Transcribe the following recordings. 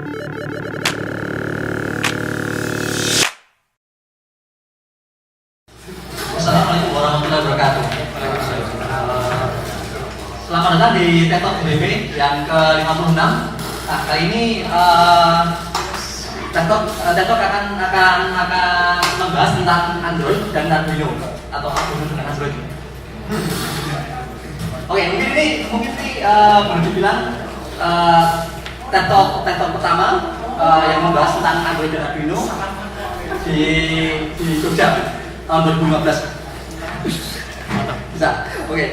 Assalamualaikum warahmatullahi wabarakatuh. Selamat datang di TED Talk BB yang ke-56. Nah, kali ini TED Talk akan membahas tentang Android dan Arduino atau Arduino dengan Android. Oke, mungkin ini boleh dibilang TED Talk pertama yang membahas tentang Android dan Arduino di Jogja tahun 2015. Bisa. Oke,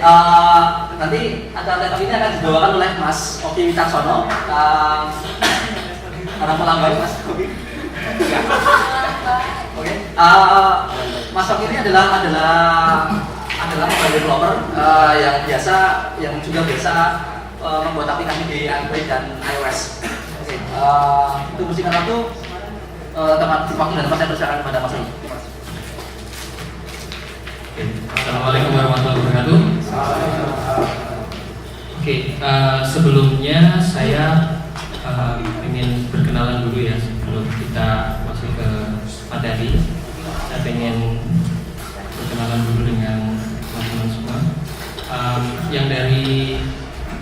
nanti acara TED Talk ini akan dibawakan oleh Mas Oki Wicaksono. Ada pelambang Mas Oki. Oke, Mas Oki ini adalah mobile developer yang juga biasa membuat aplikasi di Android dan iOS. Oke, tunggu singkat waktu waktu dan tempat saya persilakan kepada Mas Oki. Assalamualaikum warahmatullahi wabarakatuh. Oke, sebelumnya saya ingin berkenalan dulu ya sebelum kita masuk ke materi. Saya ingin berkenalan dulu dengan teman-teman semua. Yang dari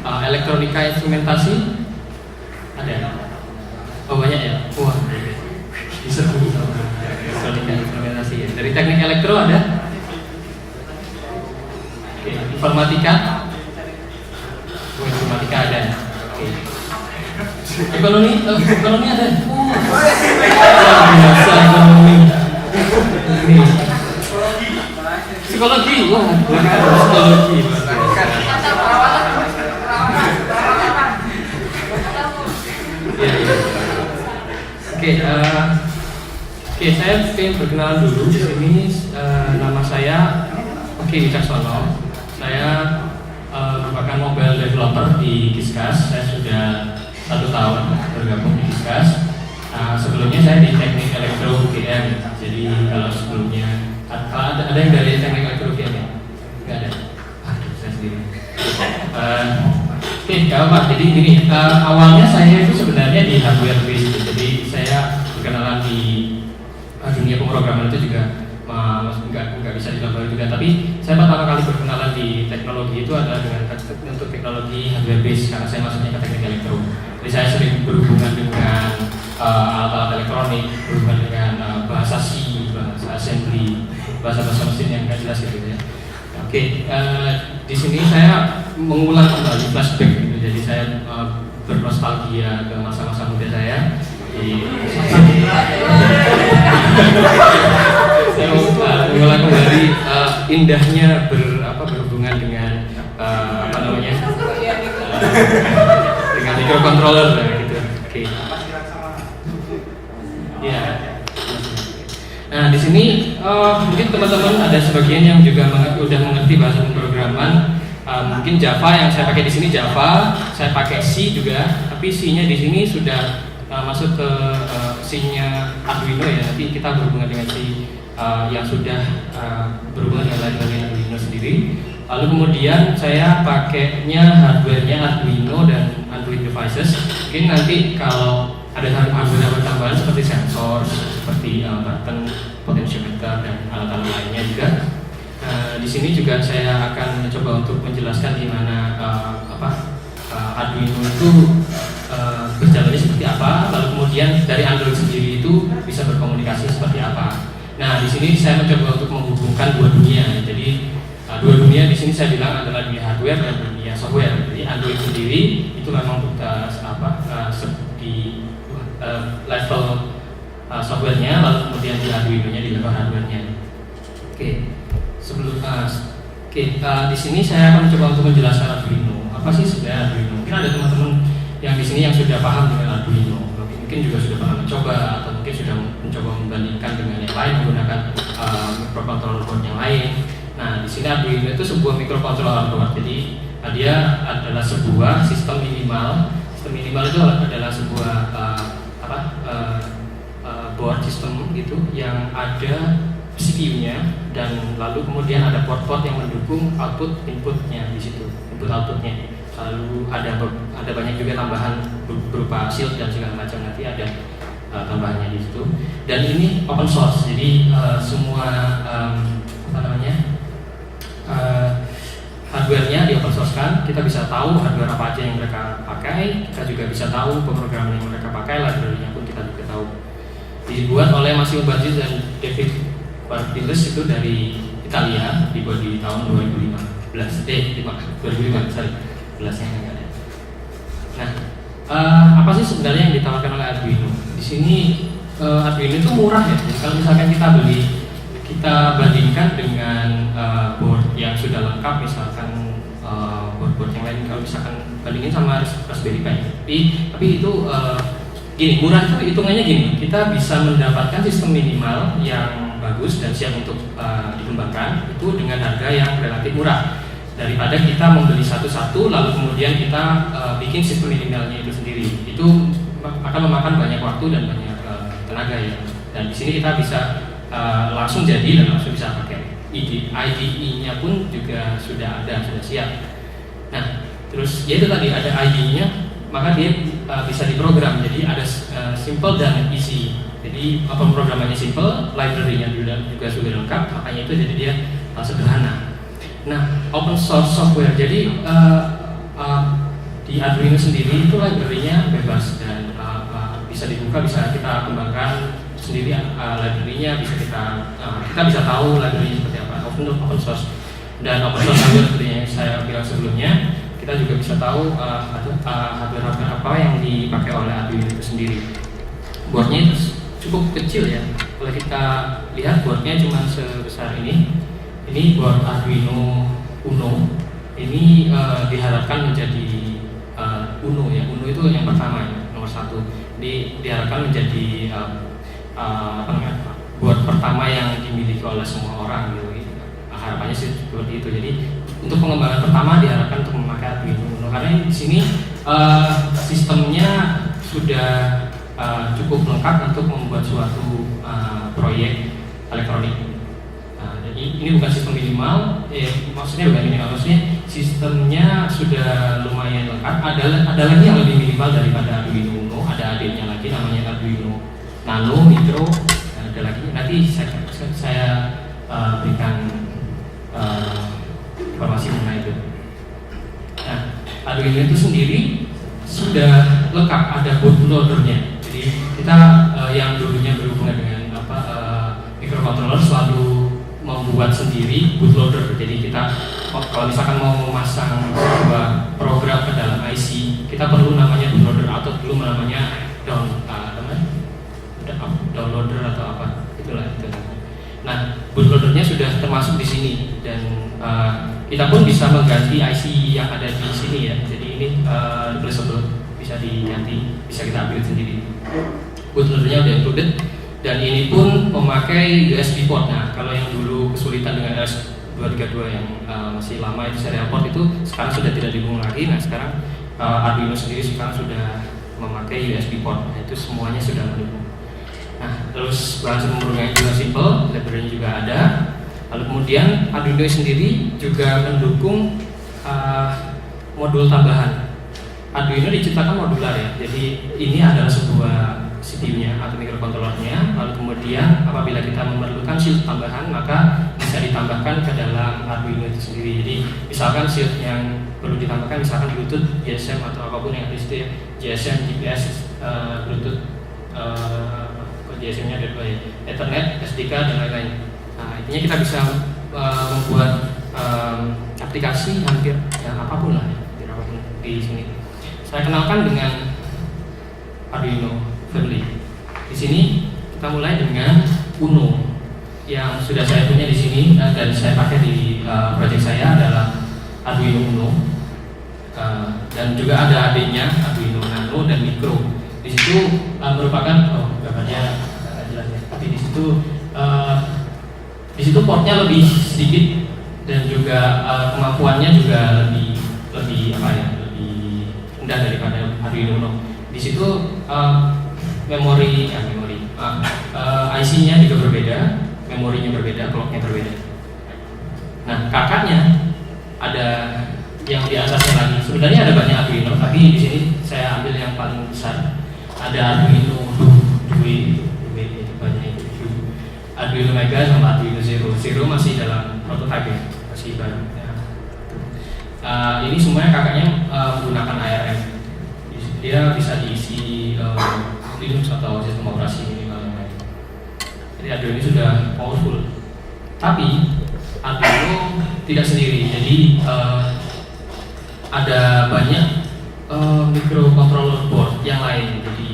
elektronika instrumentasi ada? Oh banyak ya? Wah, diserbu sama elektronika instrumentasi ya. Dari teknik elektro ada? Informatika, informatika ada. Ekonomi ada. Biasa ekonomi. Psikologi, wah, psikologi. Oke, saya ingin berkenalan dulu. Di sini nama saya Oki Wicaksono. Saya merupakan mobile developer di Giskas. Saya sudah 1 tahun bergabung di Giskas. Sebelumnya saya di teknik elektro UGM. Jadi kalau sebelumnya ada yang dari teknik elektro UGM ya? Nggak ada. Saya sendiri. Oke, nggak apa. Jadi gini, awalnya saya itu sebenarnya di hardware based. Jadi saya berkenalan di dunia pemrograman itu juga nggak bisa dilakukan juga, tapi saya pertama kali berkenalan di teknologi itu adalah dengan untuk teknologi hardware base karena saya masuknya ke teknik elektro. Jadi saya sering berhubungan dengan alat-alat elektronik, berhubungan dengan bahasa C, bahasa assembly, bahasa-bahasa mesin yang nggak jelas gitu ya. Oke, di sini saya mengulang kembali flashback gitu. Jadi saya bernostalgia ke masa-masa muda saya. Saya mengulang kembali indahnya berhubungan dengan dengan microcontroller gitu. Oke. Ya. Nah di sini mungkin teman-teman ada sebagian yang juga udah mengerti bahasa pemrograman. Mungkin Java yang saya pakai di sini Java, saya pakai C juga, tapi C-nya di sini sudah masuk ke C-nya Arduino ya. Nanti kita berhubungan dengan C yang sudah berhubungan dengan Arduino sendiri. Lalu kemudian saya pakainya hardware-nya Arduino dan Android devices. Mungkin nanti kalau ada hardware tambahan seperti sensor, seperti button, potentiometer dan alat-alat lainnya juga. Di sini juga saya akan mencoba untuk menjelaskan di mana Arduino itu berjalannya seperti apa, lalu kemudian dari Android sendiri itu bisa berkomunikasi seperti apa. Nah, di sini saya mencoba untuk menghubungkan dua dunia. Jadi dua dunia di sini saya bilang adalah dunia hardware dan dunia software. Jadi Android sendiri itu memang di level softwarenya, lalu kemudian di Arduino-nya di level hardware-nya. Di sini saya akan mencoba untuk menjelaskan Arduino. Apa sih sebenarnya Arduino? Mungkin ada teman-teman yang di sini yang sudah paham dengan Arduino, mungkin juga sudah pernah mencoba atau mungkin sudah mencoba membandingkan dengan yang lain menggunakan microcontroller board yang lain. Nah, di sini Arduino itu sebuah microcontroller board. Jadi dia adalah sebuah sistem minimal. Sistem minimal itu adalah sebuah board system gitu yang ada CPU-nya dan lalu kemudian ada port-port yang mendukung output inputnya di situ, input outputnya. Lalu ada banyak juga tambahan berupa shield dan segala macam, nanti ada tambahannya di situ. Dan ini open source, jadi semua hardware-nya di open source kan, kita bisa tahu hardware apa aja yang mereka pakai, kita juga bisa tahu pemrograman yang mereka pakai, library-nya pun kita juga tahu. Dibuat oleh Massimo Bazzi dan David Bartels, itu dari Italia, dibuat di tahun 2015, sorry, 11-nya enggak ada. Nah, apa sih sebenarnya yang ditawarkan oleh Arduino? Di sini Arduino itu murah ya. Jadi kalau misalkan kita bandingkan dengan board yang sudah lengkap, misalkan board-board yang lain, kalau misalkan bandingin sama Raspberry Pi, tapi itu gini, murah itu hitungannya gini, kita bisa mendapatkan sistem minimal yang bagus dan siap untuk dikembangkan itu dengan harga yang relatif murah, daripada kita membeli satu-satu lalu kemudian kita bikin sistem minimalnya itu sendiri. Itu akan memakan banyak waktu dan banyak tenaga ya. Dan di sini kita bisa langsung jadi dan langsung bisa pakai. IDE-nya pun juga sudah ada, sudah siap. Nah, terus ya itu tadi ada IDE-nya, maka dia bisa diprogram. Jadi ada simple dan easy. Jadi pemrogramannya simple, library-nya juga sudah lengkap, makanya itu jadi dia sederhana. Nah, open source software. Jadi di Arduino sendiri itu library-nya bebas dan bisa dibuka, bisa kita kembangkan sendiri. Library-nya bisa kita bisa tahu library seperti apa. Open source dan open source hardware seperti yang saya bilang sebelumnya, kita juga bisa tahu hardware apa yang dipakai oleh Arduino itu sendiri. Boardnya itu cukup kecil ya. Kalau kita lihat boardnya cuma sebesar ini. Ini board Arduino Uno. Ini diharapkan menjadi Uno ya. Uno itu yang pertama ya, nomor 1. Diharapkan menjadi board pertama yang dimiliki oleh semua orang gitu. Harapannya sih seperti itu. Jadi untuk pengembangan pertama diharapkan untuk memakai Arduino Uno, karena di sini sistemnya sudah cukup lengkap untuk membuat suatu proyek elektronik. Jadi ini bukan sistem minimal, maksudnya bukan minimal, maksudnya sistemnya sudah lumayan lengkap. Ada lagi yang lebih minimal daripada Arduino Uno, ada adiknya lagi namanya Arduino Nano, Micro, ada lagi. Nanti saya berikan informasi mengenai itu. Nah, Arduino itu sendiri sudah lengkap, ada bootloadernya. Jadi kita yang dulunya berhubungan dengan microcontroller selalu membuat sendiri bootloader. Jadi kita kalau misalkan mau memasang sebuah program ke dalam IC, kita perlu namanya bootloader atau perlu namanya downloader atau apa itulah itu. Nah, bootloadernya sudah termasuk di sini dan kita pun bisa mengganti IC yang ada di sini ya. Jadi ini replaceable, bisa diganti, bisa kita ambil sendiri. Bootloadernya udah included dan ini pun memakai USB port. Nah, kalau yang dulu kesulitan dengan RS-232 yang masih lama itu serial port itu sekarang sudah tidak didukung lagi. Nah, sekarang Arduino sendiri sekarang sudah memakai USB port. Nah, itu semuanya sudah mendukung. Nah, terus bahan pemrogramannya juga simple, library juga ada. Lalu kemudian Arduino sendiri juga mendukung modul tambahan. Arduino diciptakan modular ya. Jadi ini adalah sebuah CPU-nya atau microcontroller-nya. Lalu kemudian apabila kita memerlukan shield tambahan, maka bisa ditambahkan ke dalam Arduino itu sendiri. Jadi misalkan shield yang perlu ditambahkan, misalkan Bluetooth, GSM atau apapun yang ada di situ ya, GSM, GPS, Bluetooth, GSM-nya ada 2 ya, Ethernet, SDK dan lain-lain. Nah, intinya kita bisa membuat aplikasi hampir apapun lah ya, apapun di sini. Saya kenalkan dengan Arduino Family. Di sini kita mulai dengan Uno yang sudah saya punya di sini dan saya pakai di project saya adalah Arduino Uno. Dan juga ada adiknya Arduino Nano dan Micro. Di situ merupakan gambarnya jelas ya. Tapi di situ portnya lebih sedikit dan juga kemampuannya juga lebih rendah daripada Arduino Uno. Di situ IC-nya juga berbeda, memorinya berbeda, clock-nya berbeda. Nah, kakaknya ada yang di atasnya lagi. Sebenarnya ada banyak Arduino, tapi di sini saya ambil yang paling besar. Ada Arduino Due, banyak itu. Arduino Mega sama Arduino Zero. Zero masih dalam prototype ya, masih baru. Ya. Ini semuanya kakaknya menggunakan ARM. Dia bisa diisi Linux atau sistem operasi minimal yang lain. Jadi Arduino ini sudah powerful. Tapi Arduino tidak sendiri. Jadi ada banyak microcontroller board yang lain. Jadi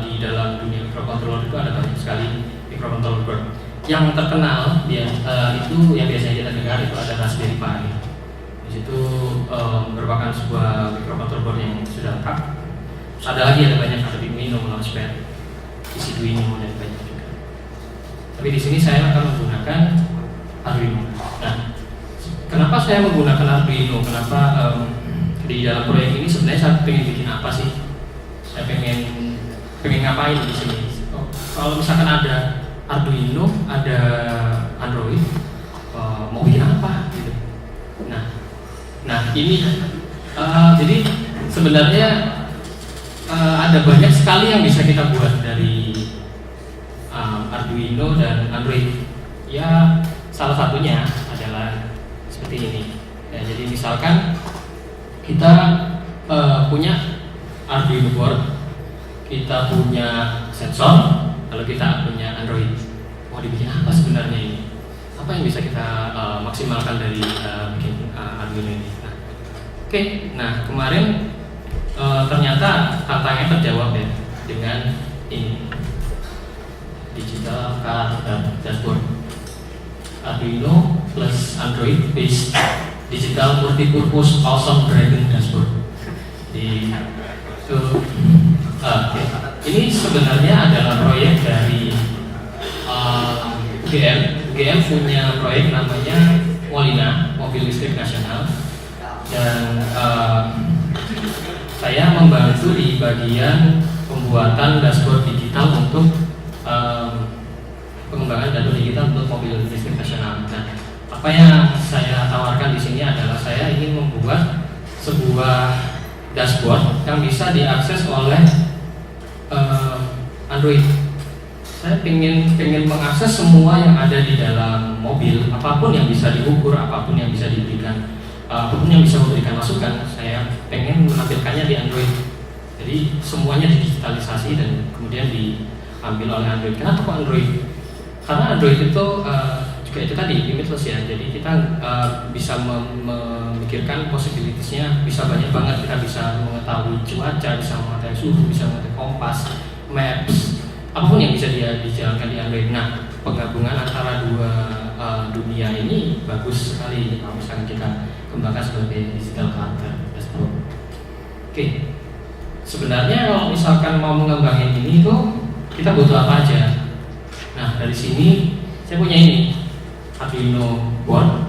di dalam dunia microcontroller itu ada banyak sekali microcontroller board. Yang terkenal itu yang biasanya kita dengar itu ada Raspberry Pi. Di situ merupakan sebuah microcontroller board yang sudah lengkap. Ada lagi, ada banyak, ada Arduino, Launchpad, Arduino dan banyak juga. Tapi di sini saya akan menggunakan Arduino. Nah, kenapa saya menggunakan Arduino? Kenapa di dalam proyek ini sebenarnya saya pengen bikin apa sih? Saya pengen ngapain di sini? Kalau misalkan ada Arduino, ada Android, mau bikin apa? Gitu. Nah ini jadi sebenarnya ada banyak sekali yang bisa kita buat dari Arduino dan Android. Ya, salah satunya adalah seperti ini. Ya, jadi misalkan kita punya Arduino board, kita punya sensor, kalau kita punya Android. Mau dibikin apa sebenarnya ini? Apa yang bisa kita maksimalkan dari bikin Arduino ini? Nah, kemarin ternyata tantangannya terjawab ya dengan ini digital car dashboard Arduino plus Android based digital multi-purpose awesome dragon dashboard. Ini sebenarnya adalah proyek dari UGM punya proyek namanya Molina, Mobil Listrik Nasional, dan saya membantu di bagian pembuatan dashboard digital untuk pengembangan dashboard digital untuk mobil listrik nasional. Nah, apa yang saya tawarkan di sini adalah saya ingin membuat sebuah dashboard yang bisa diakses oleh Android. Saya ingin mengakses semua yang ada di dalam mobil, apapun yang bisa diukur, apapun yang bisa diberikan, apapun yang bisa memberikan masukan, saya pengen menampilkannya di Android. Jadi semuanya digitalisasi dan kemudian diambil oleh Android. Kenapa kok Android? Karena Android itu juga itu tadi limitless ya. Jadi kita bisa memikirkan possibilities-nya, bisa banyak banget. Kita bisa mengetahui cuaca, bisa mengetahui suhu, bisa mengetahui kompas, maps, apapun yang bisa dijalankan di Android. Nah, penggabungan antara dua dunia ini bagus sekali kalau misalnya kita kembangkan sebagai digital counter dashboard. Sebenarnya kalau misalkan mau mengembangin ini tuh kita butuh apa aja? Nah, dari sini saya punya ini Arduino board,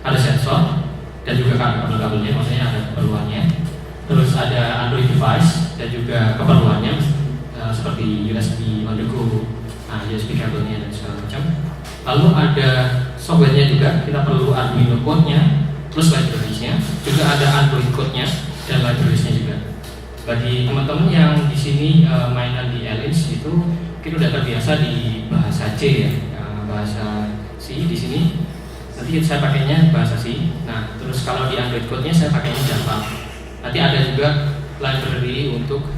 ada sensor dan juga kabel-kabelnya, maksudnya ada keperluannya. Terus ada Android device dan juga keperluannya seperti USB on the go, USB kabelnya dan segala macam. Lalu ada softwarenya juga, kita perlu Arduino code-nya plus libraries-nya, juga ada Android code-nya dan libraries-nya juga. Bagi teman-teman yang di sini mainan di Alice itu mungkin udah terbiasa di bahasa C ya, bahasa C di sini. Nanti saya pakainya bahasa C. Nah, terus kalau di Android code-nya saya pakainya Java. Nanti ada juga library untuk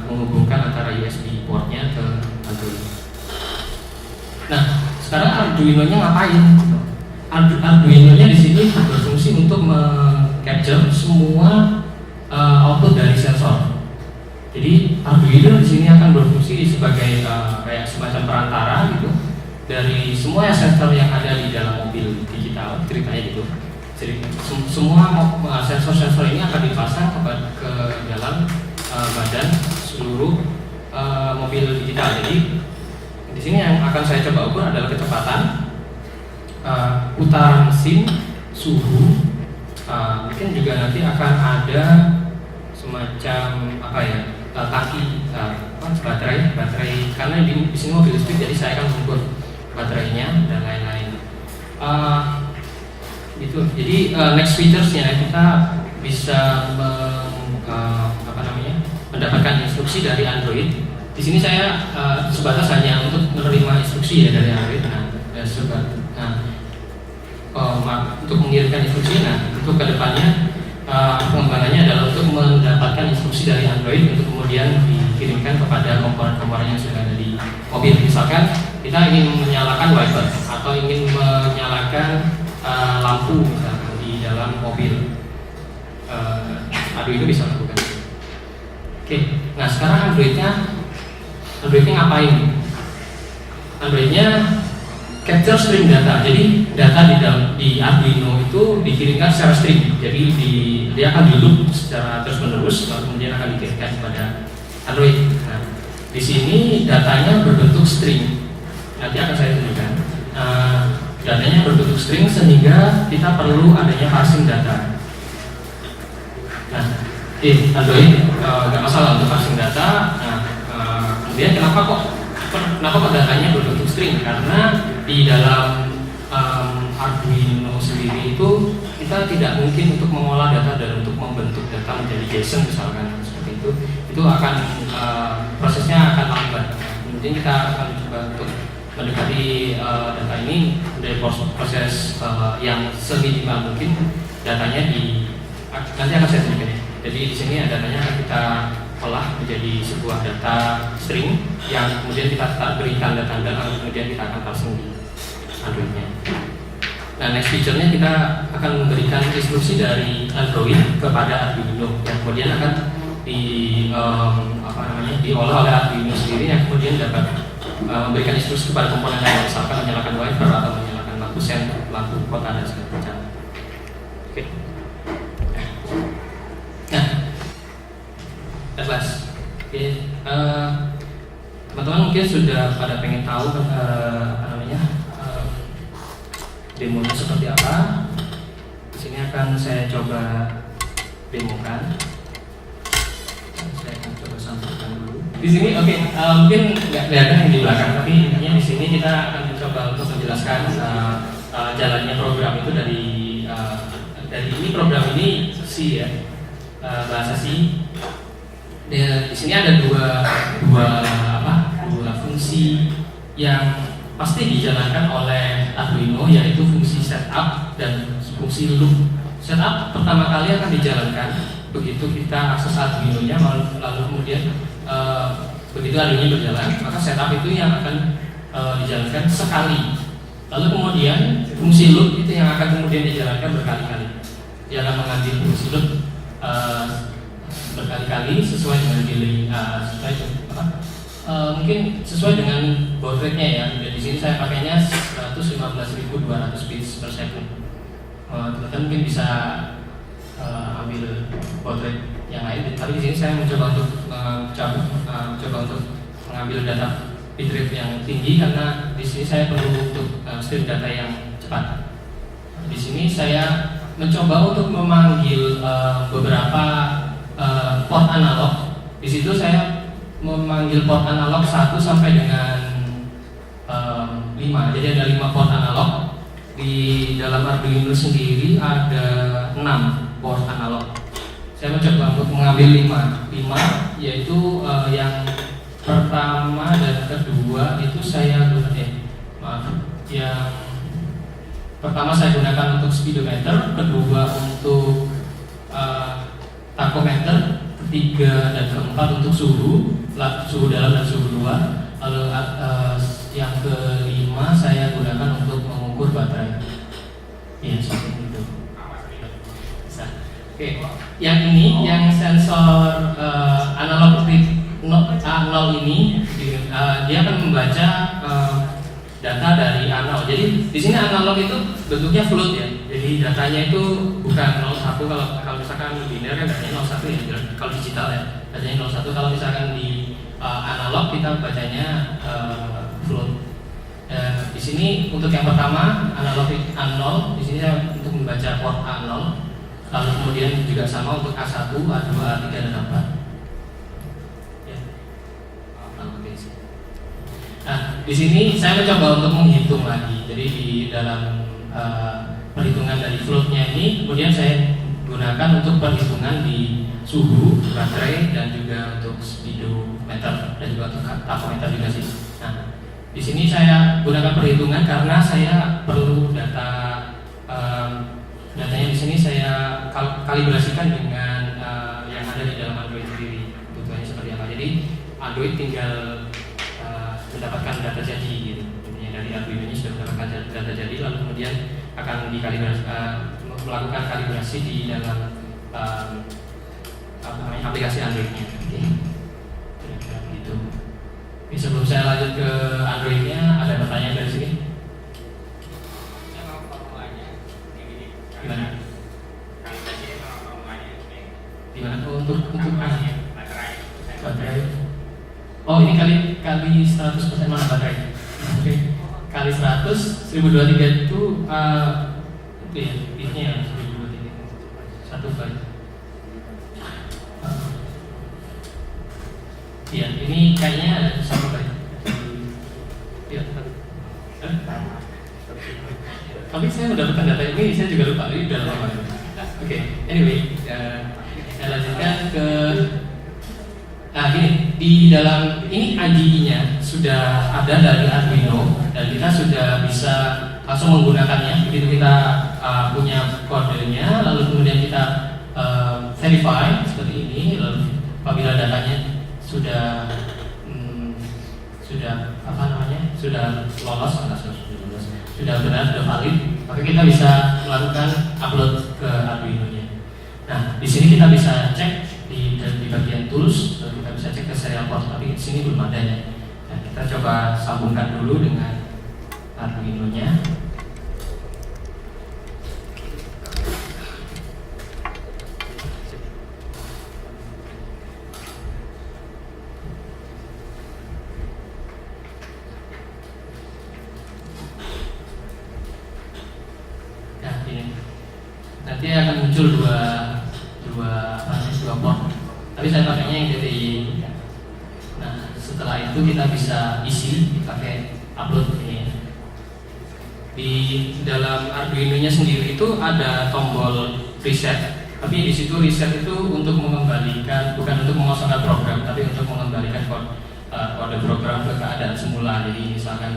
menghubungkan antara USB port-nya ke Android. Nah, sekarang Arduino-nya ngapain? Arduino-nya di sini berfungsi untuk capture semua output dari sensor. Jadi Arduino di sini akan berfungsi sebagai kayak semacam perantara gitu dari semua sensor yang ada di dalam mobil digital, ceritanya gitu. Jadi semua sensor-sensor ini akan dipasang ke dalam badan seluruh mobil digital. Jadi di sini yang akan saya coba ukur adalah kecepatan, putaran mesin, suhu. Mungkin juga nanti akan ada semacam tangki baterai karena di sini mobil listrik, jadi saya akan mengukur baterainya dan lain-lain. Gitu. Jadi Jadi next featuresnya kita bisa mendapatkan instruksi dari Android. Di sini saya sebatas hanya untuk menerima instruksi ya dari Android. Untuk mengirimkan instruksi, untuk kedepannya pengembangannya adalah untuk mendapatkan instruksi dari Android untuk kemudian dikirimkan kepada komponen-komponen yang sudah ada di mobil. Misalkan kita ingin menyalakan wiper atau ingin menyalakan lampu misalkan di dalam mobil, Arduino bisa lakukan. Oke, nah sekarang Androidnya ngapain? Androidnya capture string data. Jadi data di Arduino itu dikirimkan secara string. Jadi dia akan di loop secara terus menerus, lalu kemudian akan dikirimkan kepada Android. Nah, di sini datanya berbentuk string. Nanti akan saya tunjukkan. Datanya berbentuk string sehingga kita perlu adanya parsing data. Nah, Android nggak masalah untuk parsing data. Kemudian kenapa kok datanya berbentuk string? Karena di dalam Arduino sendiri itu kita tidak mungkin untuk mengolah data dan untuk membentuk data menjadi JSON misalkan seperti itu akan prosesnya akan lambat. Kemudian kita akan coba untuk mendekati data ini dari proses yang seminimal mungkin. Datanya nanti akan saya tunjukkan. Jadi di sini datanya akan kita olah menjadi sebuah data string yang kemudian kita berikan tanda lalu kemudian kita akan parsing di Androidnya. Nah, next feature-nya kita akan memberikan instruksi dari Android kepada Arduino yang kemudian akan diolah oleh Arduino sendiri yang kemudian dapat memberikan instruksi kepada komponen lain, misalkan menyalakan wiper atau menyalakan lampu sen, lampu kota dan segala macam. Oke. Nah, at last. Oke. Teman-teman mungkin sudah pada pengen tahu demonya seperti apa. Di sini akan saya coba demokan. Saya akan coba sampaikan dulu. Di sini mungkin nggak kelihatan yang di belakang, tapi intinya di sini kita akan mencoba untuk menjelaskan jalannya program itu dari ini program ini C ya, bahasa C. Di sini ada dua fungsi yang pasti dijalankan oleh Arduino, yaitu fungsi setup dan fungsi loop. Setup pertama kali akan dijalankan begitu kita akses Arduino-nya, lalu kemudian begitu Arduino berjalan, maka setup itu yang akan dijalankan sekali. Lalu kemudian fungsi loop itu yang akan kemudian dijalankan berkali-kali. Dia akan mengambil fungsi loop berkali-kali sesuai dengan delay, mungkin sesuai dengan baud rate-nya ya. Dan di sini saya pakainya 115.200 bits per second. Teman-teman mungkin bisa ambil baud rate yang lain. Tapi di sini saya mencoba untuk mengambil data bitrate yang tinggi karena di sini saya perlu untuk stream data yang cepat. Di sini saya mencoba untuk memanggil beberapa port analog. Di situ saya memanggil port analog 1 sampai dengan 5. Jadi ada 5 port analog. Di dalam Arduino sendiri ada 6 port analog. Saya mencoba untuk mengambil 5 yaitu yang pertama dan kedua itu saya gunakan yang pertama saya gunakan untuk speedometer, kedua untuk tachometer, ketiga dan keempat untuk suhu dalam dan suhu luar. Lalu yang kelima saya gunakan untuk mengukur baterai. Ya, seperti itu. Oke, yang ini yang sensor analog A0 ini dia akan membaca data dari A0. Jadi di sini analog itu bentuknya float ya. Jadi datanya itu bukan 01 kalau misalkan biner kan datanya 01 ya. Kalau digital ya datanya 01. Kalau misalkan di analog kita bacanya float. Di sini untuk yang pertama analog A0, di sini saya untuk membaca port A0. Lalu kemudian juga sama untuk A1, A2, A3 dan A4. Nah, di sini saya mencoba untuk menghitung lagi. Jadi di dalam perhitungan dari floatnya ini kemudian saya gunakan untuk perhitungan di suhu, baterai, dan juga untuk speedometer dan juga untuk tachometer juga sih. Nah, di sini saya gunakan perhitungan karena saya perlu datanya di sini saya kalibrasikan dengan yang ada di dalam Android sendiri. Kebutuhannya seperti apa? Jadi Android tinggal mendapatkan data jadi gitu. Dari Arduino ini sudah mendapatkan data jadi, lalu kemudian akan dikalibrasi, melakukan kalibrasi di dalam aplikasi Androidnya. Kira-kira begitu. Sebelum saya lanjut ke Androidnya, ada pertanyaan dari sini? Gimana? Gimana? Untuk baterai. Oh, ini kali 100% mana baterai? Oke. Kali 100, 1023 itu ya, bitnya ya 1023 1 byte. Iya, ini kayaknya ada 1 byte. Iya, tapi saya mendapatkan data ini, saya juga lupa ini udah lama. Oke, anyway, saya lanjutkan ke gini, di dalam ini IDE-nya sudah ada dari Arduino dan kita sudah bisa langsung menggunakannya. Begitu kita punya kodenya, lalu kemudian kita verify seperti ini, lalu apabila datanya sudah lolos, sudah benar, sudah valid, maka kita bisa melakukan upload ke Arduino-nya. Nah, di sini kita bisa cek di bagian tools, lalu kita bisa cek ke serial port, tapi di sini belum ada ya. Nah, kita coba sambungkan dulu dengan Arduino-nya. Nah, ini nanti akan muncul dua port. Tapi saya pakainya yang DTI. Nah, setelah itu kita bisa isi pakai upload ini. Di dalam Arduino-nya sendiri itu ada tombol reset. Tapi di situ reset itu untuk mengembalikan, bukan untuk mengosongkan program, tapi untuk mengembalikan kode program ke keadaan semula. Jadi misalkan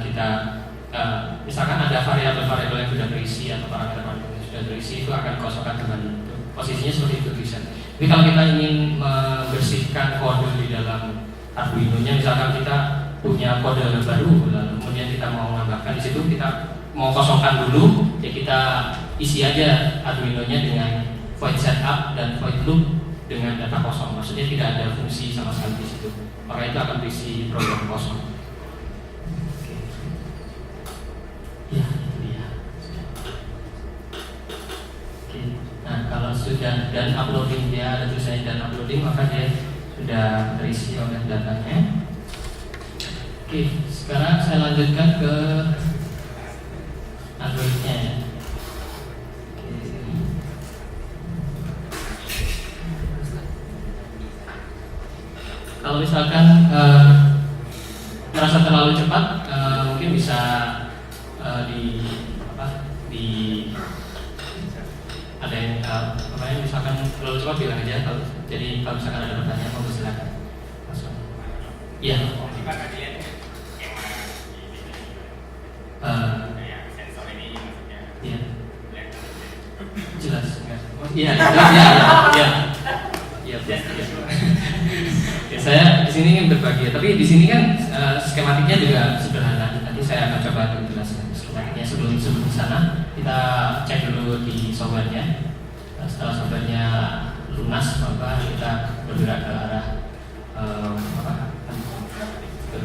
ada variabel-variabel yang sudah terisi atau parameter-parameter yang sudah terisi, itu akan kosongkan kembali. Posisinya seperti itu reset. Jadi kalau kita ingin membersihkan kode di dalam Arduino-nya, misalkan kita punya kode baru, lalu kemudian kita mau menambahkan di situ, kita mau kosongkan dulu, ya kita isi aja Arduino-nya dengan void setup dan void loop dengan data kosong. Maksudnya tidak ada fungsi sama sekali di situ. Maka itu akan berisi program kosong. Oke. Ya, itu dia. Oke. Nah, kalau sudah dan uploading, dia ada tulisannya dan uploading, maka dia sudah terisi oleh datanya. Oke, sekarang saya lanjutkan ke Android-nya ya. Kalau misalkan merasa terlalu cepat, mungkin bisa ada yang misalkan terlalu cepat bilang aja. Jadi kalau misalkan ada pertanyaan, mau silakan langsung. Iya. Sensor ini maksudnya. Iya. Jelas. Iya. Ya, saya di sini ingin berbagi, tapi di sini kan skematiknya juga sederhana. Nanti saya akan coba untuk jelaskan skematiknya. Sebelum di sana kita cek dulu di softwarenya. Setelah softwarenya lunas, maka kita bergerak ke arah ke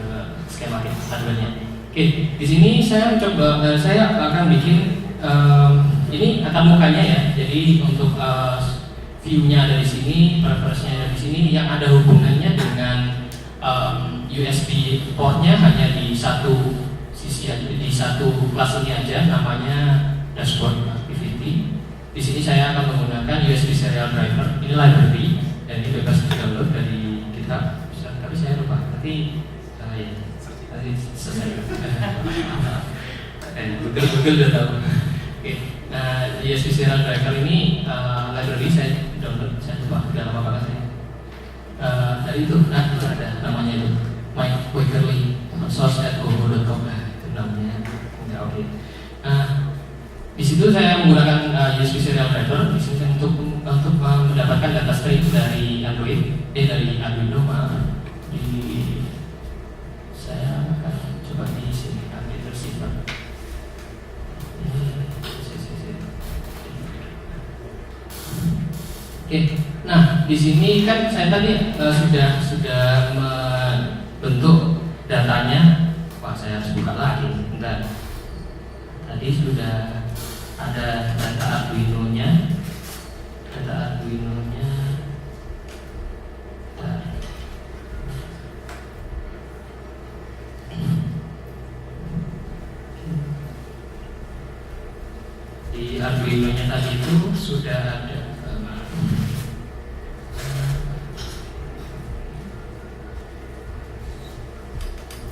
skematik hardware-nya. Oke, di sini saya akan bikin ini akan mukanya ya. Jadi untuk view-nya ada di sini, preference-nya ada di sini, yang ada hubungannya dengan USB port-nya hanya di satu sisi aja, di satu kelas ini aja, namanya dashboard activity. Di sini saya akan menggunakan USB serial driver. Ini library dan ini bebas di-download dari GitHub. Tapi saya lupa. Nanti selesai. Google udah tahu. Oke. Nah, itu, nah itu ada namanya itu Mike Wakerly source@gogo.com, nah itu namanya. Ya, oke. Nah, di situ saya menggunakan USB serial driver. Di sini saya untuk mendapatkan data stream dari dari Arduino. Saya akan coba di sini ambil receiver. Oke, nah di sini kan saya tadi sudah membentuk datanya. Wah, saya harus buka lagi. Bentar. Tadi sudah ada data Arduino-nya. Bentar. Di Arduino-nya tadi itu sudah ada.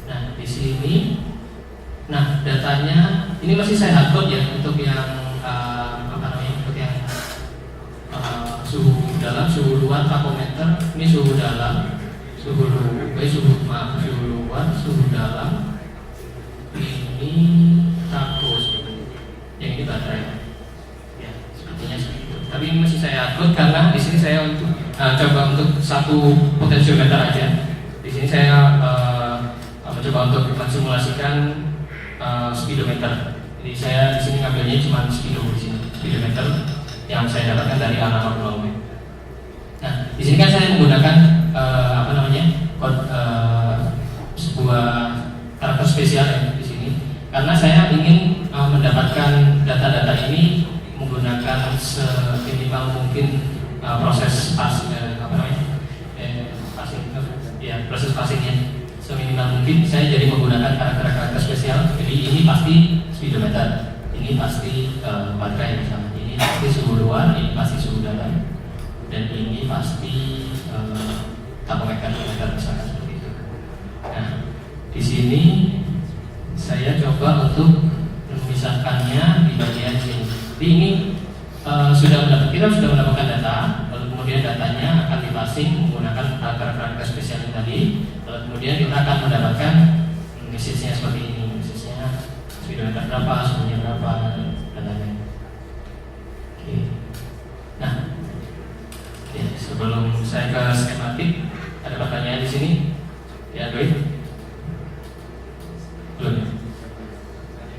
Nah, di sini, nah datanya ini masih saya hardcode ya untuk yang untuk yang suhu dalam, suhu luar takometer. Ini suhu dalam, suhu luar, suhu dalam. Ini tako sebenarnya. Yang ini baterai. Ya, sepertinya seperti itu. Tapi ini masih saya hardcode karena di sini saya untuk coba untuk satu potensiometer aja. Di sini saya mencoba untuk mensimulasikan speedometer. Jadi saya di sini ngambilnya cuma speedometer yang saya dapatkan dari analog 0. Nah, di sini kan saya menggunakan sebuah karakter spesial ya di sini, karena saya ingin mendapatkan data-data ini menggunakan seminimal mungkin proses proses passingnya seminimal mungkin. Saya jadi menggunakan karakter spesial. Jadi ini pasti speedometer, ini pasti baterai misalnya, ini pasti suhu luar, ini pasti suhu dalam, dan ini pasti takometer misalnya seperti itu. Nah, di sini saya coba untuk memisahkannya di bagian sini. Jadi ini kita sudah mendapatkan data, lalu kemudian datanya akan dipassing menggunakan karakter spesial yang tadi. Lalu kemudian kita akan mendapatkan message-nya seperti ini, message-nya speedometer berapa, suhunya berapa, datanya. Oke. Nah, sebelum saya ke skematik, ada pertanyaan di sini? Ya, Android? Belum.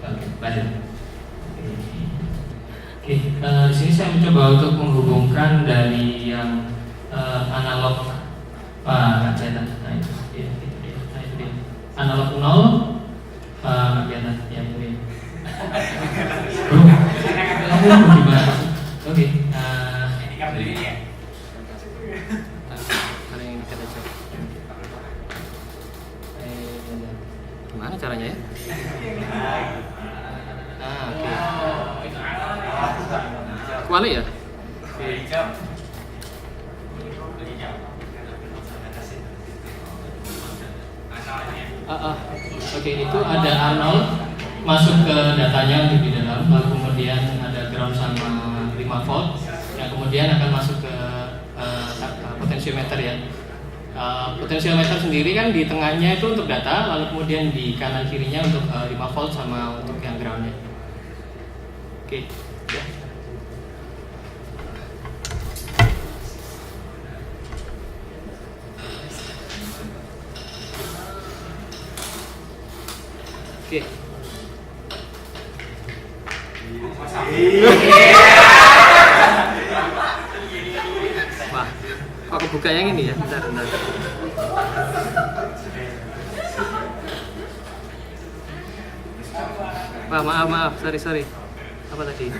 Oke, lanjut. Oke, di sini saya mencoba untuk menghubungkan dari yang analog cetak. Nah itu dia. Analog 0 kelihatan yang ini. Kamu gimana? Oke. Gimana caranya ya? Oke. Kuali ya? Oke, itu ada Arnold masuk ke datanya untuk di dalam, lalu kemudian ada ground sama 5 volt, yang kemudian akan masuk ke potensiometer ya. Potensiometer sendiri kan di tengahnya itu untuk data, lalu kemudian di kanan kirinya untuk 5 volt sama untuk yang groundnya. Oke, ya. Oke. Wah, aku buka yang ini ya, bentar. Wah, maaf, sorry. Apa tadi?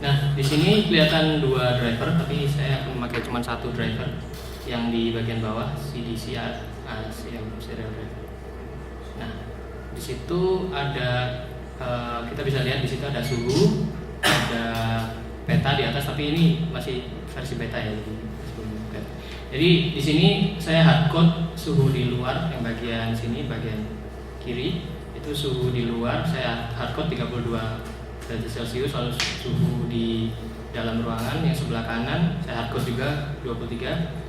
Nah, di sini kelihatan 2 driver, tapi saya akan memakai cuma 1 driver yang di bagian bawah, CDC serial driver. Nah, di situ ada kita bisa lihat di situ ada suhu, ada peta di atas, tapi ini masih versi beta ya, jadi beta. Jadi di sini saya hardcode suhu di luar, yang bagian sini, bagian kiri itu suhu di luar saya hardcode 32 derajat Celcius, lalu suhu di dalam ruangan yang sebelah kanan saya hardcode juga 23.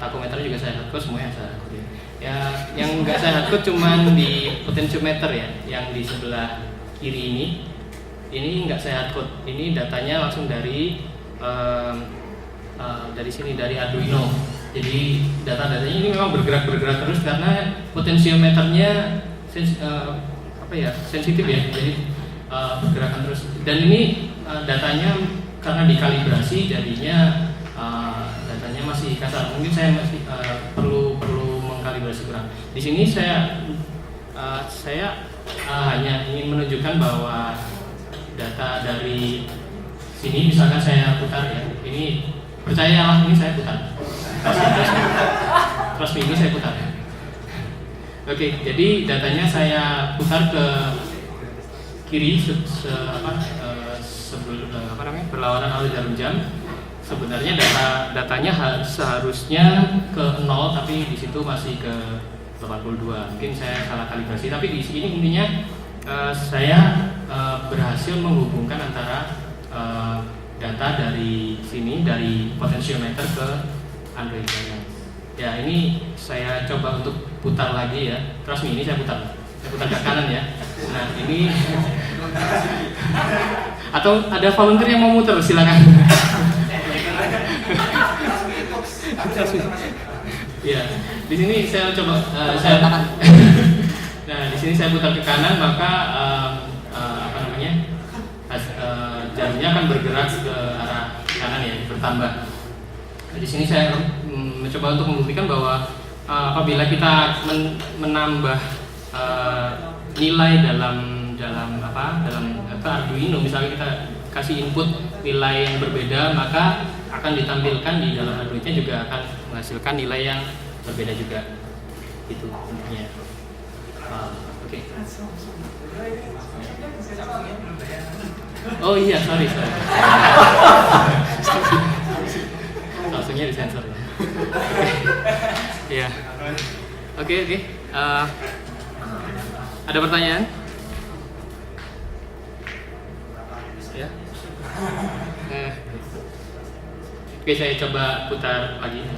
Takometer juga saya hardcode, semuanya saya hardcode ya. Ya, yang enggak saya hardcode cuman di potentiometer ya, yang di sebelah kiri ini enggak saya hardcode. Ini datanya langsung dari sini, dari Arduino. Jadi data-datanya ini memang bergerak terus karena potensiometernya sensitif ya, jadi bergerakan terus. Dan ini datanya karena dikalibrasi jadinya datanya masih kasar. Mungkin saya masih perlu mengkalibrasi kurang. Di sini saya hanya ingin menunjukkan bahwa data dari sini, misalkan saya putar ya, ini percayalah ini saya putar. Terus ini saya putar. Oke, jadi datanya saya putar ke kiri berlawanan arus jarum jam. Sebenarnya datanya seharusnya ke 0, tapi di situ masih ke 82. Mungkin saya salah kalibrasi, tapi di sini intinya saya berhasil menghubungkan antara data dari sini, dari potensiometer ke Android saya. Ya, ini saya coba untuk putar lagi ya. Terus ini saya putar ke kanan ya. Nah, ini atau ada volunteer yang mau muter, silakan. Ya, di sini saya coba nah, di sini saya putar ke kanan, maka jamnya akan bergerak ke arah kanan ya, bertambah. Nah, di sini saya mencoba untuk membuktikan bahwa apabila kita menambah nilai dalam Arduino, misalnya kita kasih input nilai yang berbeda, maka akan ditampilkan di dalam Arduino-nya juga akan menghasilkan nilai yang berbeda juga. Itu intinya. Oke. Oh iya, sorry. Langsungnya disensor ya. Iya. Oke. Ada pertanyaan? Ya. Oke, saya coba putar lagi.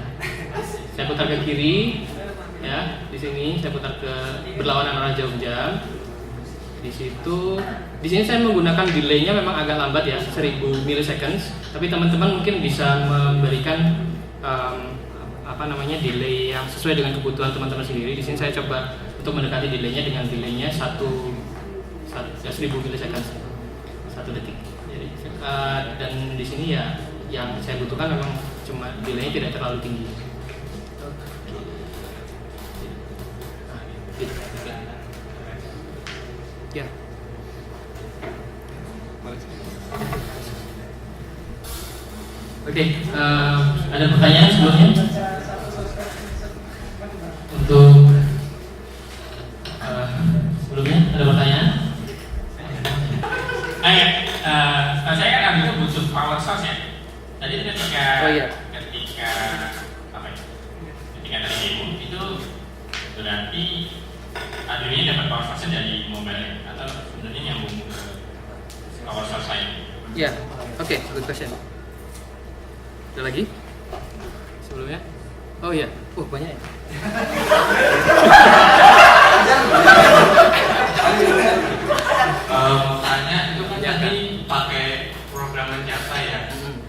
Saya putar ke kiri, ya. Di sini saya putar ke berlawanan arah jarum jam. Di sini saya menggunakan delay-nya memang agak lambat ya, 1000 milliseconds. Tapi teman-teman mungkin bisa memberikan delay yang sesuai dengan kebutuhan teman-teman sendiri. Di sini saya coba untuk mendekati delay-nya dengan delay-nya 1000 milliseconds, 1 detik. Jadi, dan di sini ya yang saya butuhkan memang cuma delay-nya tidak terlalu tinggi. Ya. Oke, ada pertanyaan sebelumnya? Untuk sebelumnya ada pertanyaan? Saya kan ambil itu butuh power source ya. Tadi ketika tadi itu berarti Arduino dapat power source dari mobile atau sebenarnya nyambung ke power source lain? Ya, oke, good question. Ada lagi? Sebelumnya? Oh iya, banyak ya. Tanya itu kan tadi pakai programan Java ya.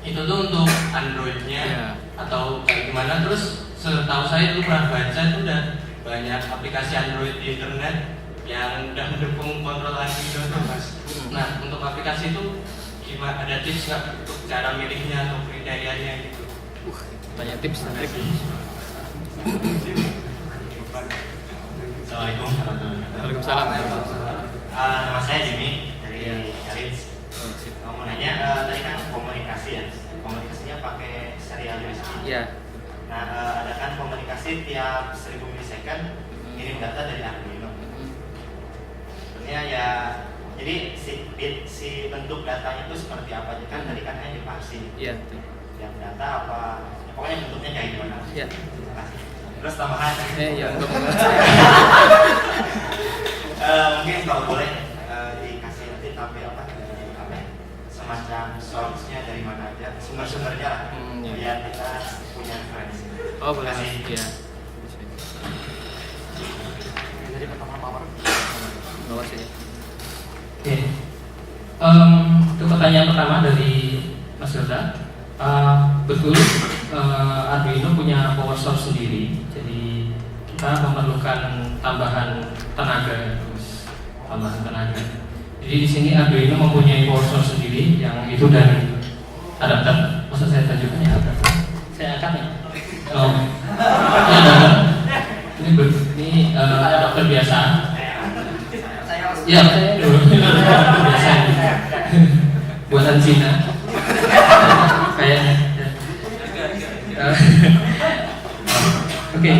Itu tuh untuk Android-nya atau kayak gimana? Terus setahu saya dulu pernah baca itu udah banyak aplikasi Android di internet yang udah mendukung kontrol Arduino tuh mas. Nah, untuk aplikasi itu gimana? Ada tips nggak untuk cara milihnya atau kriterianya gitu? Tanya tips dan trik. Assalamualaikum. Waalaikumsalam. Nama saya Jimmy dari Rich. Mau nanya, tadi kan komunikasi ya. Komunikasinya pakai serial USB. Iya. Nah, ada kan komunikasi tiap 1000 milisecond kirim data dari Arduino. Sebenarnya ya, jadi si bentuk datanya itu seperti apa? Kan tadi kan hanya dipaksi. Iya. Yang data apa? pokoknya bentuknya kayak gimana. Ya. Terus tambahan. Ya, untuk mungkin kalau boleh dikasih nanti tampil apa semacam source-nya dari mana aja, sumber-sumbernya lah, biar kita punya referensi. Oh boleh. Kasih. Iya. Jadi pertama power. Bawa sini. Oke. Untuk pertanyaan pertama dari Mas Yoda, betul Arduino punya power source sendiri, jadi kita memerlukan tambahan tenaga. Jadi di sini Arduino mempunyai power source sendiri yang itu dari adapter. Masa saya tunjukkan ya adapter? Saya angkat ya. Oh, ini adapter biasa. Iya, saya dulu biasa. Buatan Cina. Kayaknya. Oke,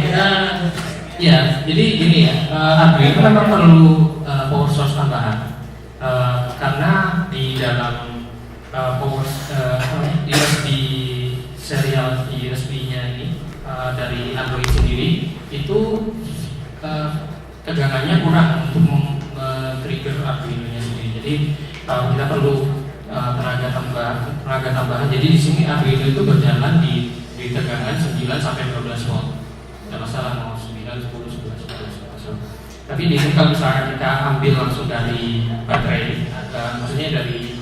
ya, jadi gini ya, Arduino memang perlu power source tambahan karena di dalam USB serial USB-nya ini dari Android sendiri itu tegangannya kurang untuk trigger Arduino-nya sendiri. Jadi kita perlu tenaga tambahan. Jadi di sini Arduino itu berjalan di tegangan 9 sampai 12 volt. Tidak masalah mau 9, 10, 11, 12. Tapi di sini kalau misalnya kita ambil langsung dari baterai, maksudnya dari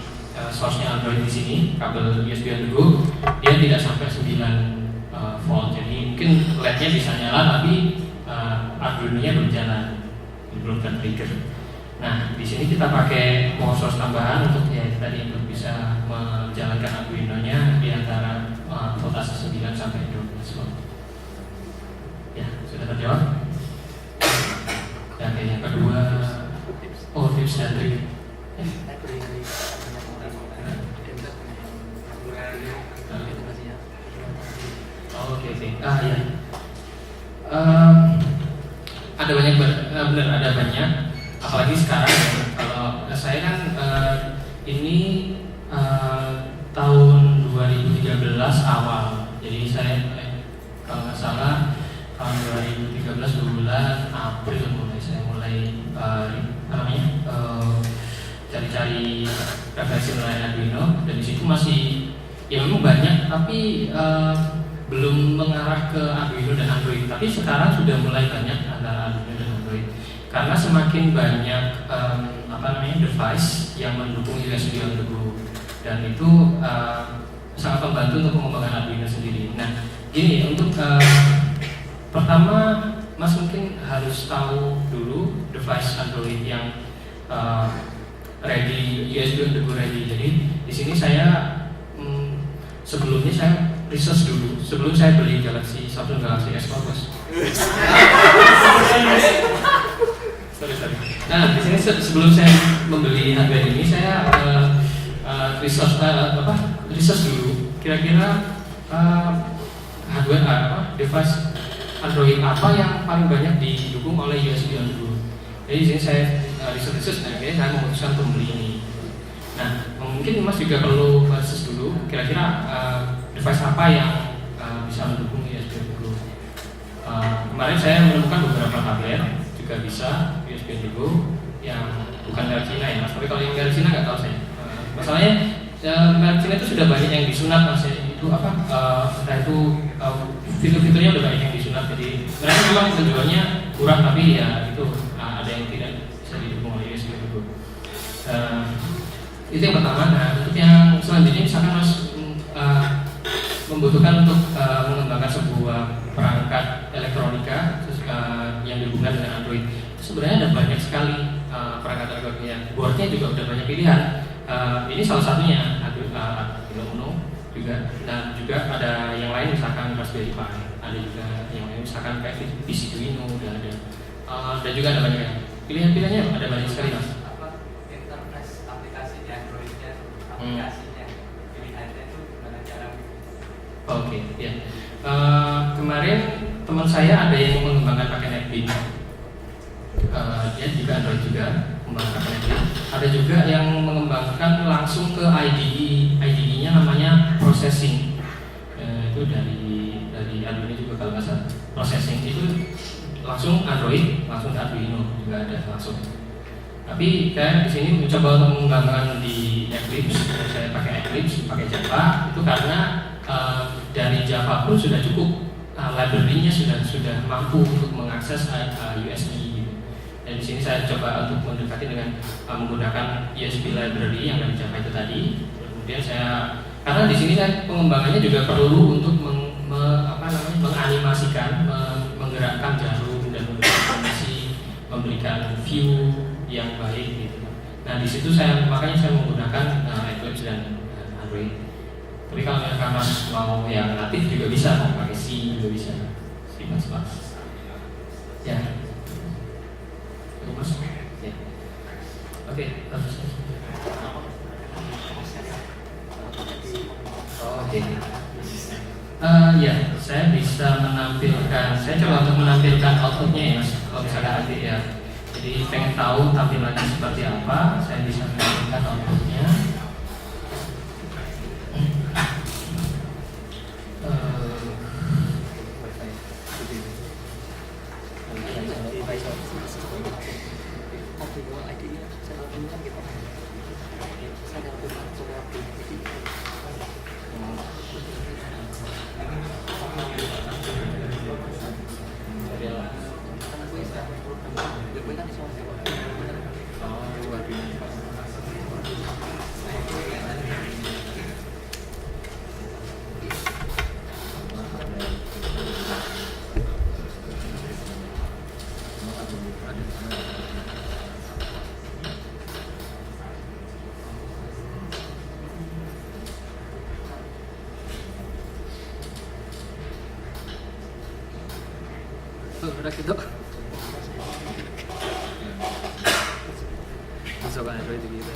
source-nya Android di sini, kabel USB Arduino, dia tidak sampai 9 volt. Jadi mungkin LED-nya bisa nyala, tapi Arduino-nya berjalan, belum ter-trigger. Nah, di sini kita pakai power source tambahan untuk ya tadi untuk bisa menjalankan Arduino-nya di antara voltase 9 sampai 12 volt. Ya, sudah terjawab? Dan yang kedua, tips dan trik. Oke. Ya. Ada banyak, benar ada banyak. Apalagi sekarang ya, kalau saya kan ini tahun 2013 awal, jadi saya kalau nggak salah tahun 2013 bulan April saya mulai cari-cari referensi mengenai Arduino, dan di situ masih ya memang banyak, tapi belum mengarah ke Arduino dan Android. Tapi sekarang sudah mulai banyak antara Arduino dan Android. Karena semakin banyak device yang mendukung USB Arduino, dan itu sangat membantu untuk mengembangkan Arduino sendiri. Nah, gini untuk pertama, Mas mungkin harus tahu dulu device Android yang ready, USB Arduino ready. Jadi di sini saya sebelumnya saya research dulu sebelum saya beli Samsung Galaxy S4 bos. Sorry. Nah, di sini sebelum saya membeli hardware ini saya research dulu kira-kira hardware device Android apa yang paling banyak didukung oleh USB Arduino. Jadi di sini saya research dan akhirnya saya memutuskan untuk beli ini. Nah, mungkin Mas juga perlu research dulu kira-kira device apa yang bisa mendukung USB Arduino. Kemarin saya menemukan beberapa tablet juga bisa USB Arduino yang bukan dari Cina ya Mas, tapi kalau yang dari Cina nggak tahu saya. Masalahnya dari Cina itu sudah banyak yang disunat Mas, itu apa? Entah itu fitur-fiturnya udah banyak yang disunat, jadi mereka memang penjualnya kurang, tapi ya itu ada yang tidak bisa didukung oleh USB Arduino. Itu yang pertama. Nah, untuk yang selanjutnya misalkan Mas membutuhkan untuk mengembangkan sebuah perangkat elektronika yang dihubungkan dengan Android. Sebenarnya ada banyak sekali perangkat elektronika. Boardnya juga udah banyak pilihan. Ini salah satunya Arduino Uno juga, dan juga ada yang lain misalkan Raspberry Pi. Ada juga yang lain misalkan kayak PC Arduino dan ada dan juga ada banyak pilihan-pilihannya, ada banyak sekali Mas. Interface aplikasi di Android-nya, aplikasinya pilihannya itu gimana cara? Oke, ya. Kemarin teman saya ada yang mengembangkan pakai NetBeans. Dia juga Android juga mengembangkan pakai NetBeans. Ada juga yang mengembangkan langsung ke IDE. IDE-nya namanya processing. itu dari Arduino juga kalau nggak salah. Processing itu langsung Android, langsung ke Arduino juga ada langsung. Tapi saya di sini mencoba untuk mengembangkan di Eclipse. Saya pakai Eclipse, pakai Java itu karena dari Java pun sudah cukup, library-nya sudah mampu untuk mengakses USB gitu. Dan di sini saya coba untuk mendekati dengan menggunakan USB library yang dari Java itu tadi. Kemudian karena di sini saya pengembangannya juga perlu untuk menganimasikan, menggerakkan jarum dan memberikan view yang baik gitu. Nah di situ makanya saya menggunakan Eclipse dan Android. Tapi kalau misalkan Mas mau yang natif juga bisa, mau pakai C juga bisa, C++. Ya, Mas. Ya. Oke, bagus. Oke. Ya, saya bisa menampilkan. Saya coba untuk menampilkan outputnya ya, Mas. Kalau misalkan nanti ya. Jadi pengen tahu tampilannya seperti apa, saya bisa menampilkan outputnya. Udah gitu. Masuk Android gitu.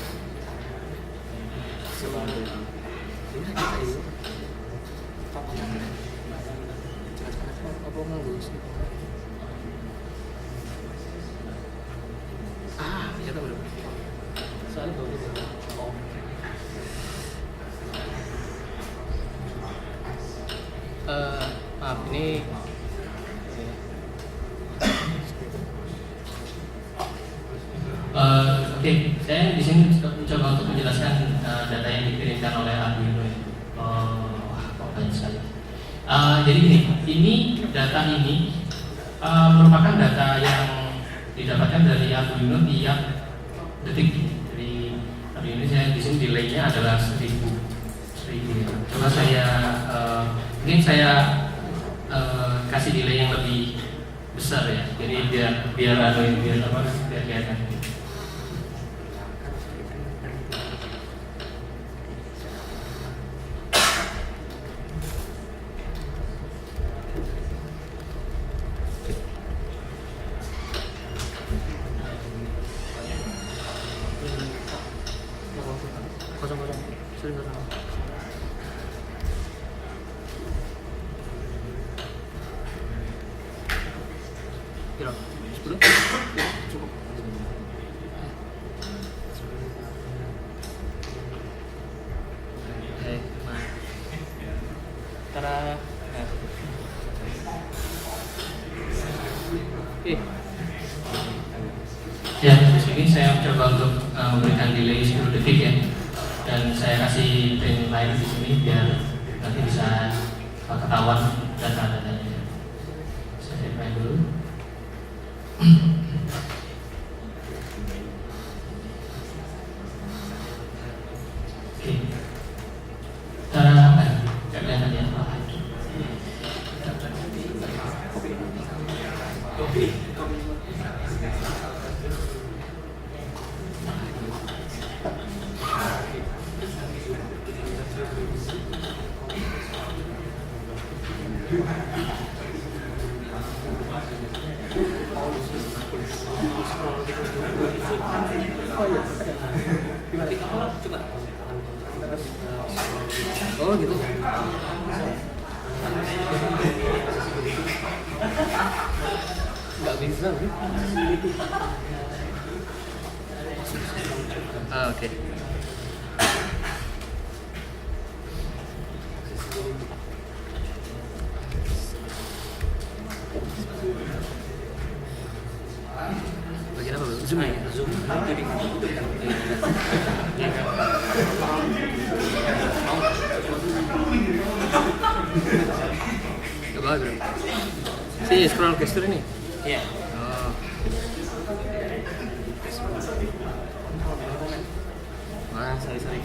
Masuk Android. Ini kita itu. Apa ngurus? Ya tahu udah. Soalnya baru. Oh. Maaf ini Oke, saya di sini coba untuk menjelaskan data yang dikirimkan oleh Arduino. Banyak sekali. Jadi ini data ini merupakan data yang didapatkan dari Arduino tiap detik. Jadi Arduino saya di sini delay-nya adalah 1000. Coba saya mungkin saya kasih delay yang lebih besar ya. Jadi biar kelihatan. Kira 10? Ya, cukup. Tara. Ya, di sini saya coba untuk memberikan delay 10 detik ya. Dan saya kasih print line di sini biar nanti bisa ketahuan data-datanya. Saya print dulu. Oke. Cara kelihatan ya. Oh gitu. Nggak bisa. Oke. Zoom ya, Zoom. Jadi coba bro. Si scroll gesture ini. Iya. Oh. Wah, sorry.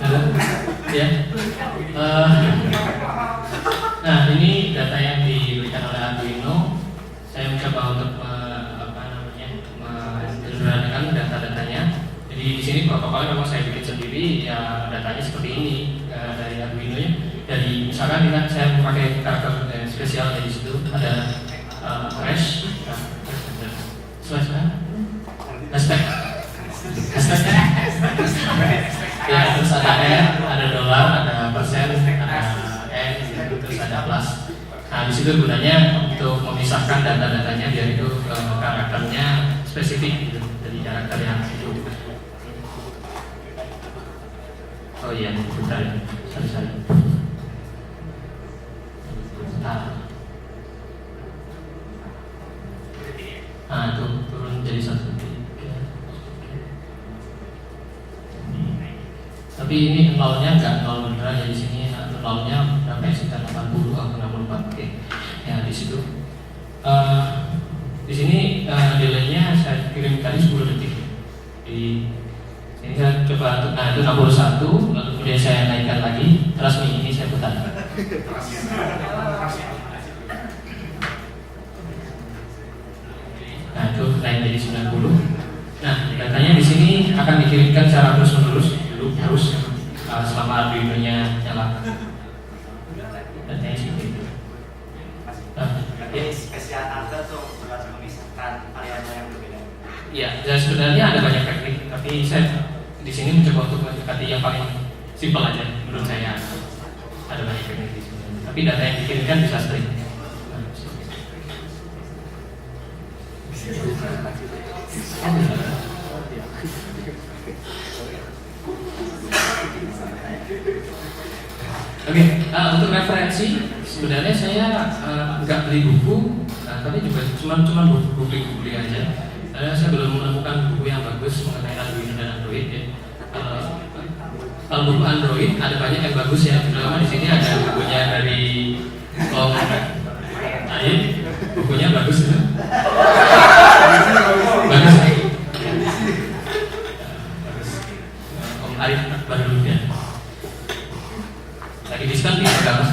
Halo, ya. Nah, ini data yang diberikan oleh Arduino. Saya mencoba untuk menyederhanakan data-datanya. Jadi di sini protokolnya memang saya bikin sendiri. Ya, datanya seperti ini dari Arduino nya. Dari misalkan saya memakai karakter spesial di situ ada hash, hashtag. Ya, terus ada R, ada dolar, ada persen, ada N, terus ada plus. Nah, di situ gunanya untuk memisahkan data-datanya biar itu karakternya spesifik gitu dari karakter yang itu. Oh iya, bentar ya, sorry. Nah, itu turun jadi 1. Tapi ini nolnya nggak nol beneran ya, di sini nolnya berapa ya, sekitar 80 atau 64. Oke. Ya di situ. Di sini delaynya saya kirim tadi 10 detik. Di ini saya coba untuk, nah itu 61, lalu kemudian saya naikkan lagi, terus ini saya putar. Nah itu naik jadi 90. Nah datanya di sini akan dikirimkan secara terus menerus. Harus selama Arduino-nya nyala. Datanya seperti itu. Jadi spesial Anda tuh berhasil memisahkan variabel yang berbeda. Iya, dan sebenarnya ada banyak teknik, tapi saya di sini mencoba untuk mendekati yang paling simpel aja menurut saya. Ada banyak teknik di sini. Tapi data yang dikirimkan bisa string. Oke, untuk referensi sebenarnya saya nggak beli buku, tapi juga cuma buku beli aja. Saya belum menemukan buku yang bagus mengenai Arduino dan Android ya. Kalau buku Android ada banyak yang bagus ya. Terutama di sini ada bukunya dari Om Aib, bukunya bagus ya. Bagus. Om Aib baru ya. Lagi diskon nih berapa?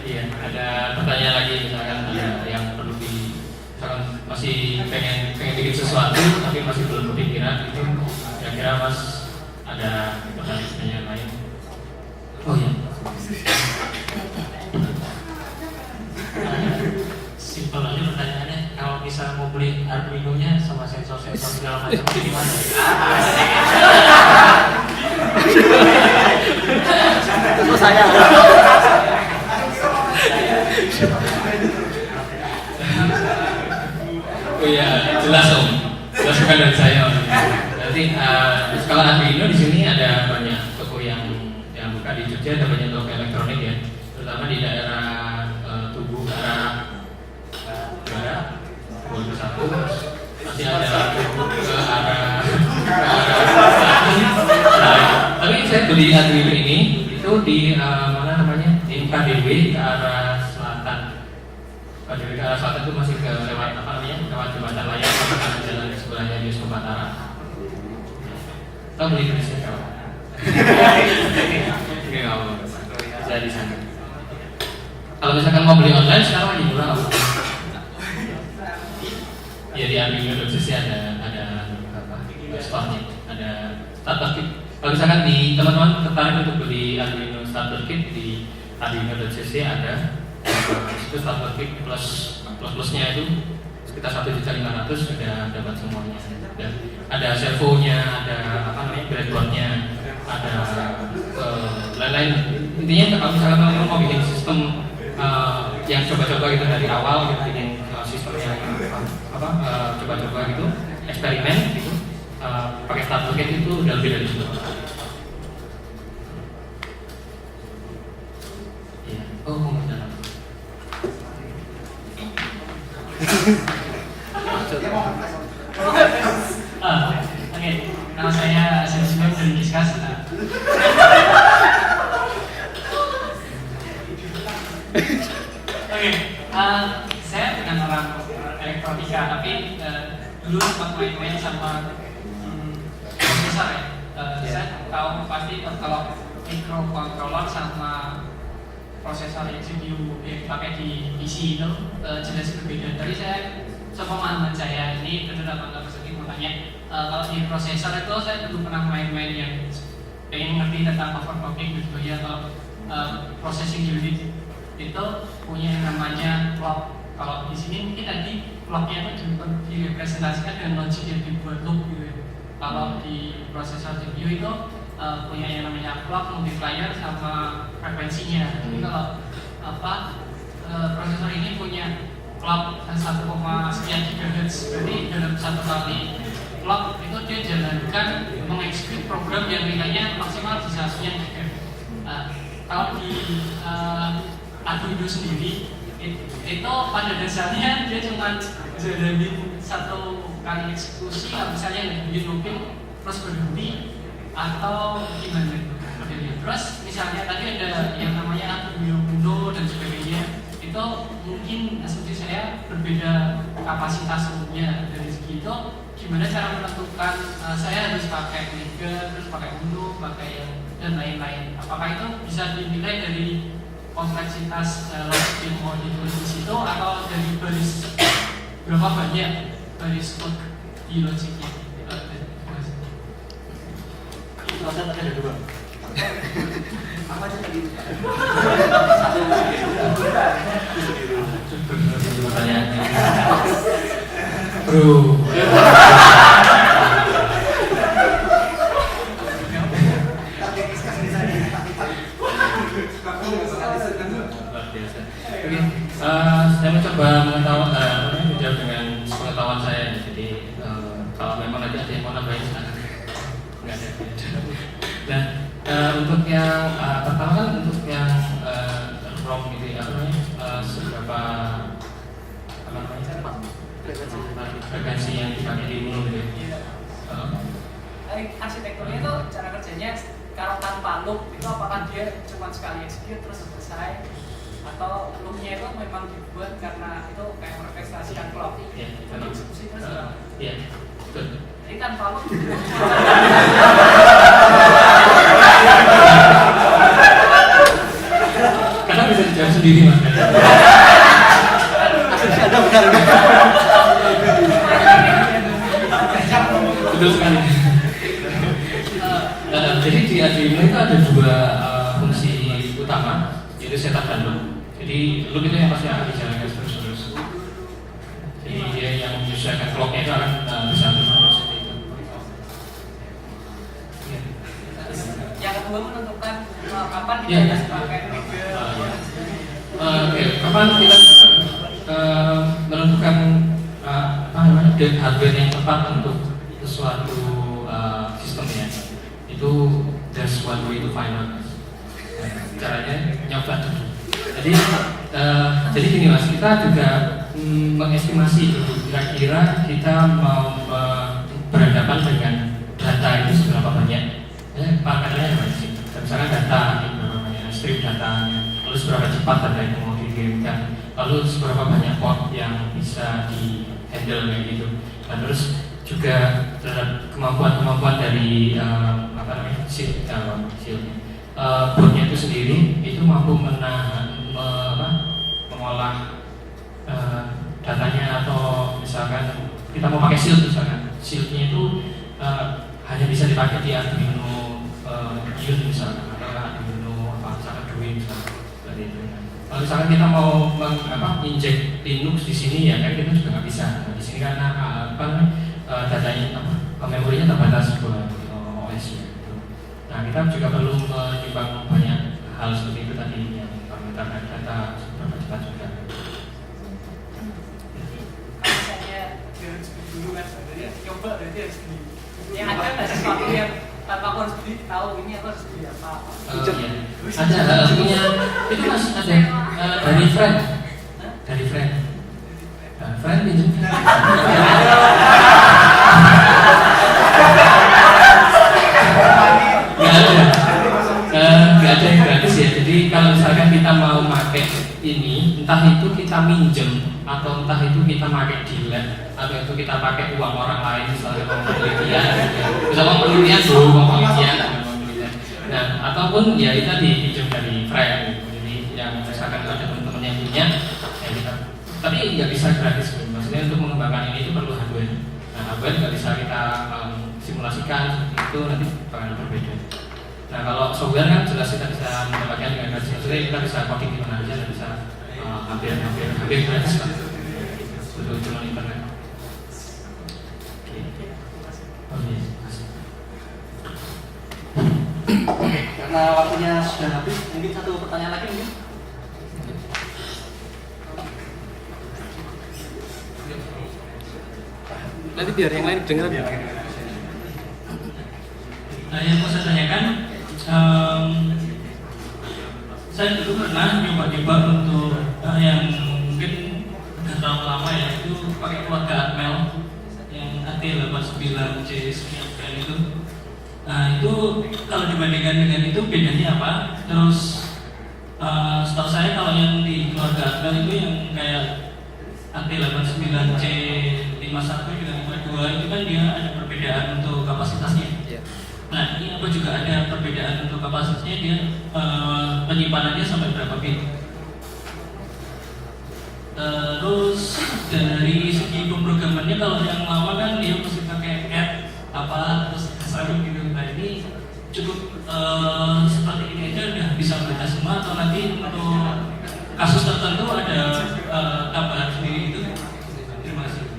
Iya, ada pertanyaan lagi misalkan ada yang perlu misalkan masih pengen bikin sesuatu tapi masih belum kepikiran itu, kira-kira Mas ada pertanyaan lain? Oh iya. Simpel aja pertanyaannya, kalau bisa mau beli Arduino-nya sama sensor-sensor segala macam gimana? Itu saya. Oh iya, jelas Om. Jelas bukan dari saya Om. Nanti kalau Arduino di sini ada banyak toko yang buka di Jogja, ada banyak toko elektronik ya, terutama di daerah Tugu ke arah Bogor 1, masih ada ke arah tapi saya beli Arduino ini itu di mana namanya, di KDW ke arah selatan. KDW ke arah selatan itu masih lewat apa namanya, lewat jembatan layang sama kanan jalan di sebelahnya Bioskop Batara. Tahu beli di sini kawan? Oke, saya di sana. Kalau misalkan mau beli online sekarang lagi murah. Ya di Arduino.cc ada store-nya, ada starter kit. Kalau misalkan di teman-teman tertarik untuk beli Arduino starter kit di Arduino.cc ada itu starter kit plus plus-plusnya itu sekitar 1.500.000 sudah dapat semuanya. Dan ada servonya, ada apa namanya breadboardnya, ada lain-lain. Intinya kalau misalkan kamu mau bikin sistem yang coba-coba gitu dari awal, gitu, bikin sistem yang coba-coba gitu, eksperimen gitu, pakai start bucket itu udah lebih dari itu. Iya. Oh, benar. Oke, nama saya Sergio dari Diskas. Oke, saya bukan orang elektronika, tapi dulu sempat main-main sama prosesor ya. Saya tahu pasti kalau microcontroller sama prosesor yang CPU yang dipakai di PC itu jelas berbeda. Tadi saya sepemahaman saya ini benar apa enggak maksudnya makanya kalau di prosesor itu saya dulu pernah main-main yang pengen ngerti tentang overclocking gitu ya, atau processing unit itu punya yang namanya clock. Kalau di sini mungkin tadi clocknya itu direpresentasikan dengan logic yang dibuat loop gitu ya. Kalau di prosesor CPU itu punya yang namanya clock, multiplier sama frekuensinya. Jadi kalau prosesor ini punya clock 1, sekian GHz, berarti dalam satu kali clock itu dia jalankan mengeksekut program yang nilainya maksimal bisa sekian GHz. Kalau di Arduino sendiri itu pada dasarnya dia cuma jalanin satu kali eksekusi, misalnya bikin looping terus berhenti atau gimana itu. Terus misalnya tadi ada yang namanya Arduino Uno dan sebagainya, itu mungkin asumsi saya berbeda kapasitas loopnya. Dari segi itu gimana cara menentukan saya harus pakai Mega, terus pakai Uno, pakai dan lain-lain. Apakah itu bisa dinilai dari kompleksitas logic yang mau ditulis di situ, atau dari baris berapa banyak baris code di logiknya? Proses ada dua. Apa aja tadi? Bro. Saya mencoba menjawab dengan pengetahuan saya. Jadi kalau memang nanti ada yang mau nambahin silakan. Nggak ada. Dan untuk yang pertama kan untuk yang ROM gitu ya, seberapa frekuensi yang dipakai di Uno gitu. Arsitekturnya itu cara kerjanya kalau tanpa loop itu apakah dia cuma sekali execute terus selesai, atau loopnya itu memang dibuat karena itu kayak merepresentasikan clock eksekusi terus iya, betul. Jadi tanpa loop Karena bisa dijawab sendiri mas. Ada benar. Betul sekali. Jadi di Arduino itu ada dua fungsi utama, yaitu setup dan loop. Jadi loop itu yang pasti akan dijalankan terus-terus. Jadi dia yang menyesuaikan clocknya itu akan bisa terus seperti itu. yang kedua menentukan kapan kita harus pakai Mega. Oke, kapan kita menentukan hardware yang tepat untuk sesuatu sistemnya, itu there's one way to find out. Caranya nyoba dulu. Jadi gini mas, kita juga mengestimasi dulu kira-kira kita mau berhadapan dengan data itu seberapa banyak. Pakaiannya apa sih? Misalkan data berapa banyak, strip datanya, lalu seberapa cepat data itu mau dikirimkan, lalu seberapa banyak port yang bisa di handle kayak gitu. Dan terus juga terhadap kemampuan dari boardnya itu sendiri itu mampu mengolah datanya, atau misalkan kita mau pakai shield, misalkan shieldnya itu hanya bisa dipakai di Arduino Uno misalkan, atau Arduino misalkan Arduino misalkan seperti itu. Kalau misalkan kita mau inject Linux di sini ya kan kita juga nggak bisa. Nah, di sini karena datanya memorinya terbatas buat OS ya. Nah kita juga perlu menimbang banyak hal seperti itu tadi yang parameter data seberapa cepat juga. Misalnya harus dulu kan, jadi coba berarti harus beli. Yang ada nggak sesuatu yang tanpa aku harus beli, tahu ini aku harus beli apa? Ya. Ada punya itu mas ada dari friend pinjam. Nggak ada yang gratis ya. Jadi kalau misalkan kita mau pakai ini, entah itu kita minjem atau entah itu kita pakai di lab atau itu kita pakai uang orang lain, misalnya uang penelitian, Nah, ataupun ya kita dipinjam dari friend. Jadi yang misalkan ada teman-teman yang punya, ya kita. Tapi nggak bisa gratis. Maksudnya untuk mengembangkan ini itu perlu hardware. Nah, hardware nggak bisa kita simulasikan seperti itu, nanti bakal berbeda. Nah, kalau software kan jelas kita bisa mendapatkan dengan gratis. Maksudnya kita bisa coding di mana aja dan bisa hampir gratis lah. Betul cuma internet. Oke, karena waktunya sudah habis, mungkin satu pertanyaan lagi mungkin. Nanti biar yang lain dengar. Nah, yang mau saya tanyakan, saya dulu pernah nyoba-nyoba untuk yang mungkin udah terlalu lama ya, itu pakai keluarga Atmel yang AT89C sekian itu. Nah itu kalau dibandingkan dengan itu bedanya apa? Terus setahu saya kalau yang di keluarga Atmel itu yang kayak AT89C51 juga 52 itu kan dia ada perbedaan untuk kapasitasnya. Nah ini apa juga ada perbedaan untuk kapasitasnya, dia penyimpanannya sampai berapa bit? Terus dari segi pemrogramannya kalau yang lama kan dia mesti pakai add apa terus kasar gitu. Nah ini cukup seperti ini aja udah bisa membaca semua atau nanti untuk kasus tertentu ada tambahan sendiri itu? Terima kasih.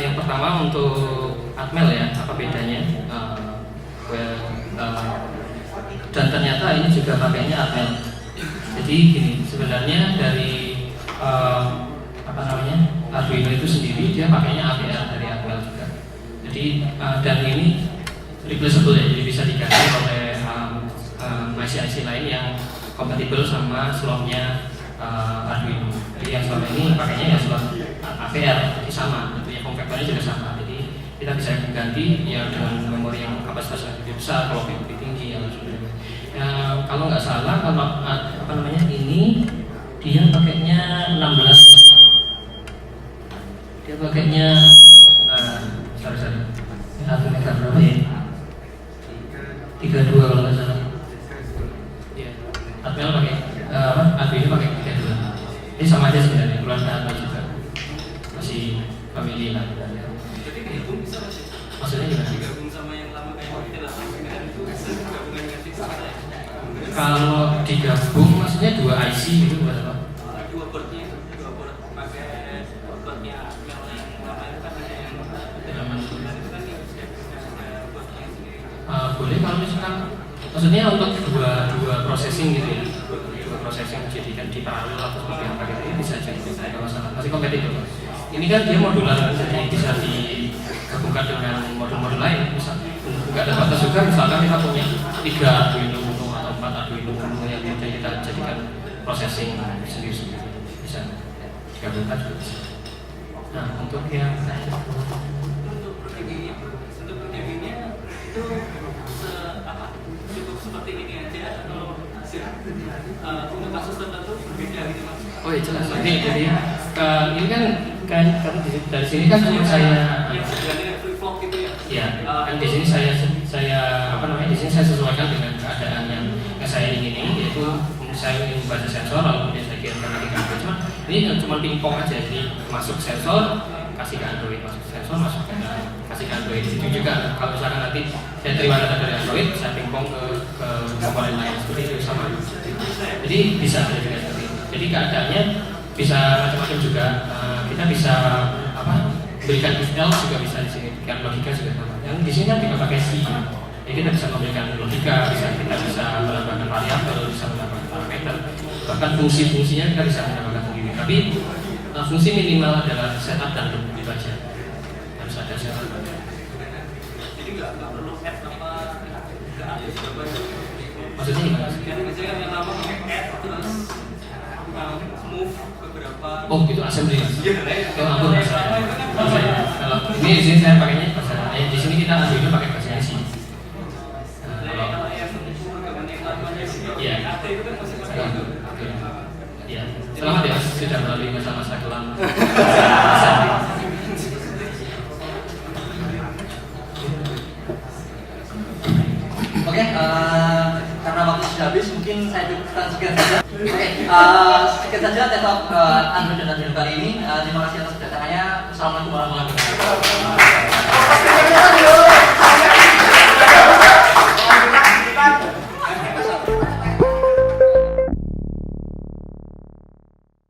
Yang pertama untuk Atmel ya, apa bedanya? Dan ternyata ini juga pakainya Atmel. Jadi gini, sebenarnya dari Arduino itu sendiri dia pakainya APR dari Atmel juga. Jadi dan ini replaceable ya, jadi bisa diganti oleh IC lain yang kompatibel sama slotnya Arduino. Jadi yang selama ini pakainya ya slot APR, jadi sama, tentunya form factornya juga sama. Jadi kita bisa ganti ya dengan memori yang kapasitasnya lebih besar, kalau lebih tinggi ya sebenarnya. Ya, kalau nggak salah kalau ini dia pakainya 16. Dia pakainya satu meter berapa ya? 32 kalau nggak salah. Ya, Atmel pakai Arduino pakai 32. Ini sama aja sebenarnya, keluarga Atmel juga masih family lah. Jadi digabung bisa masih? Maksudnya gimana? Digabung sama yang lama kayak model apa? Gabungan dengan fix apa ya? Kalau digabung maksudnya dua IC gitu buat apa? Dua boardnya, dua board pakai boardnya yang lama itu kan ada yang boleh kalau misalkan maksudnya untuk dua processing gitu ya, dua processing dijadikan di paralel atau seperti apa gitu ya, bisa jadi kalau masalah masih kompetitif. Ini kan dia modular, jadi bisa digabungkan dengan modul-modul lain. Misal nggak ada batas juga, misalkan kita punya 3 Arduino Uno atau 4 Arduino Uno yang kita jadikan processing sendiri bisa digabungkan juga bisa. Nah untuk yang untuk programmingnya itu cukup seperti ini aja atau untuk kasus tertentu berbeda gitu mas? Oh iya jelas. Jadi ini kan dari sini kan cuma saya free flow gitu ya? Ya, kan di sini saya di sini saya sesuaikan dengan keadaan yang saya ingin, yaitu saya ingin membaca sensor lalu kemudian saya kirimkan lagi ke Arduino. Cuma ini cuma pingpong aja, jadi masuk sensor kasih ke Android, masuk sensor, masuk ke kasih ke Android. Itu juga kalau misalkan nanti saya terima data dari Android, saya pingpong ke komponen lain seperti itu sama. Jadi bisa ada juga seperti itu. Jadi keadaannya bisa macam-macam juga. Kita bisa berikan if else juga bisa di sini. Kan logika juga sama. Yang di sini kan kita pakai C. Jadi kita bisa memberikan logika, kita bisa menambahkan variabel, bisa menambahkan parameter, bahkan fungsi-fungsinya kita bisa menambahkan sendiri. Tapi fungsi minimal adalah setup dan loop itu aja. Harus ada setup. Jadi nggak perlu add nama Maksudnya gimana? Misalnya yang lama pakai add terus move beberapa. Oh gitu assembly. Kalau aku kalau ini di sini saya pakainya bahasa. Di sini kita ambilnya pakai bahasa C. Iya. Iya. Selamat ya sudah melalui masa-masa kelam. Oke, karena waktu sudah habis, mungkin saya cukupkan sekian saja. Oke, sekian saja TED Talk Android dan Android kali ini. Terima kasih atas kedatangannya. Assalamualaikum warahmatullahi wabarakatuh.